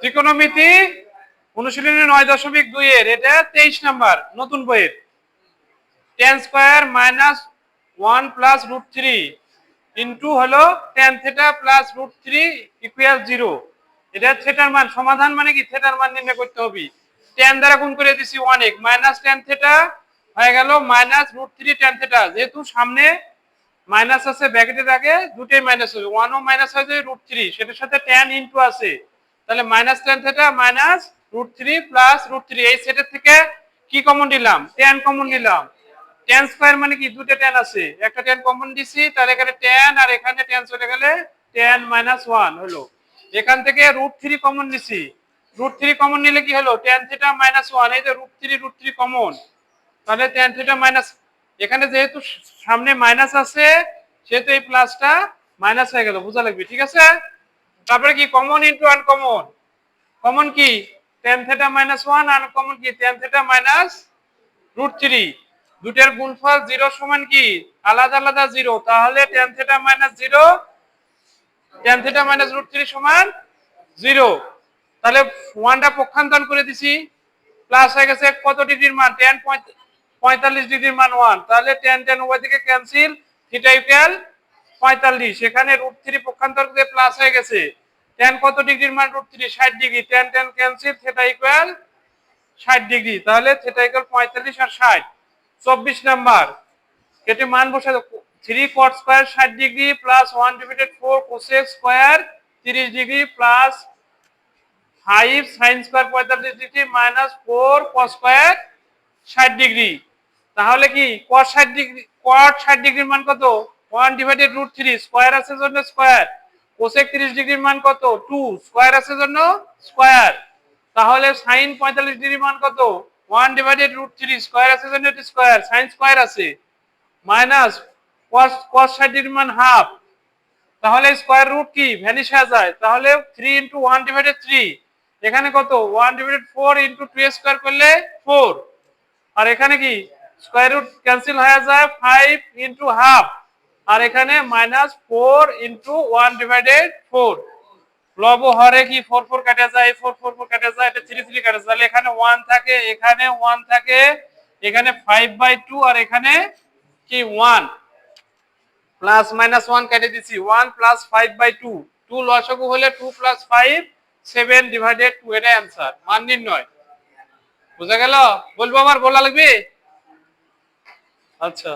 ত্রিকোণমিতি অনুশীলনী 9.2 এর এটা 23 নাম্বার নতুন বইয়ের। tan square minus 1 plus √3 into হলো tan থিটা প্লাস √3 ইকুয়াল 0। এটা থিটার মান সমাধান মানে কি থিটার মান নির্ণয় করতে হবে। tan দ্বারা গুণ করে দিছি 1 মাইনাস tan থিটা হয়ে গেল মাইনাস √3 tan থিটা। যেহেতু সামনে মাইনাস আছে ব্র্যাকেটের আগে দুটোই মাইনাস হবে, 1 ও মাইনাস হয়ে যাবে √3, সেটার সাথে tan ইনটু আছে, তাহলে minus tan theta minus √3 plus √3। এই সেটের থেকে কি কমন নিলাম? tan কমন নিলাম। tan স্কয়ার মানে কি দুটো tan আছে, একটা tan কমন দিছি, তাহলে এখানে tan আর এখানে tan চলে গেলে tan - 1 হলো। এখান থেকে √3 কমন নিছি, √3 কমন নিলে কি হলো tan থিটা -1। এই যে √3 কমন, তাহলে tan থিটা মাইনাস, এখানে যেহেতু সামনে মাইনাস আছে সেহেতু এই প্লাসটা মাইনাস হয়ে গেল, বোঝা লাগবে, ঠিক আছে। তারপরে কি কমন ইনটু আনকমন, কমন কি tan থিটা -1, আনকমন কি tan থিটা √3। দুটের গুণফল 0 সমান কি আলাদা আলাদা 0, তাহলে tan থিটা -0 tan থিটা √3 সমান 0। তাহলে 1টা পক্ষান্তর করে দিছি, প্লাস হয়ে গেছে কত ডিগ্রির মান tan 45 ডিগ্রির মান 1, তাহলে tan উভয় দিকে ক্যান্সেল, থিটা ইকুয়াল 45। এখানে √3 পক্ষান্তর করে প্লাস হয়ে গেছে, tan কত ডিগ্রির মান √3 60 degree, tan cancel, theta equal 60 degree, তাহলে থিটা ইকুয়াল 45 আর 60। 24 নাম্বার কেটে মান বসে 3 cot square 60 degree plus 1/4 cosec square 30 degree plus 5 sin square 45 degree minus 4 cos square 60 degree. তাহলে কি cos 60 ডিগ্রি, cot 60 ডিগ্রির মান কত? 1/√3, স্কয়ার আছে জন্য স্কয়ার। cosec 30 ডিগ্রির মান কত? 2, স্কয়ার আছে জন্য স্কয়ার। তাহলে sin 45 ডিগ্রির মান কত? 1/√3, স্কয়ার আছে জন্য এটা স্কয়ার, sin স্কয়ার আছে, মাইনাস cos 60 ডিগ্রির মান হাফ, তাহলে স্কয়ার রুট কি ভ্যানিশ হয়ে যায়, তাহলে 3 * 1/3। এখানে কত 1/4 * 2 স্কয়ার করলে 4, আর এখানে কি স্কয়ার রুট ক্যান্সেল হয়ে যায় 5 * হাফ, আর এখানে -4 * 1/4। লব হরে কি 4 4 কাটা যায়, 4 4 4 কাটা যায়, এটা 3 3 কাটা যায়, তাহলে এখানে 1 থাকে, এখানে 1 থাকে, এখানে 5/2, আর এখানে কি 1 প্লাস -1 কেটে দিছি, 1 প্লাস 5/2, 2 লসাগু হলে 2 প্লাস 5 7/2, এটা অ্যানসার, মান নির্ণয়। বুঝা গেল? বলবো আমার বলা লাগবে? আচ্ছা।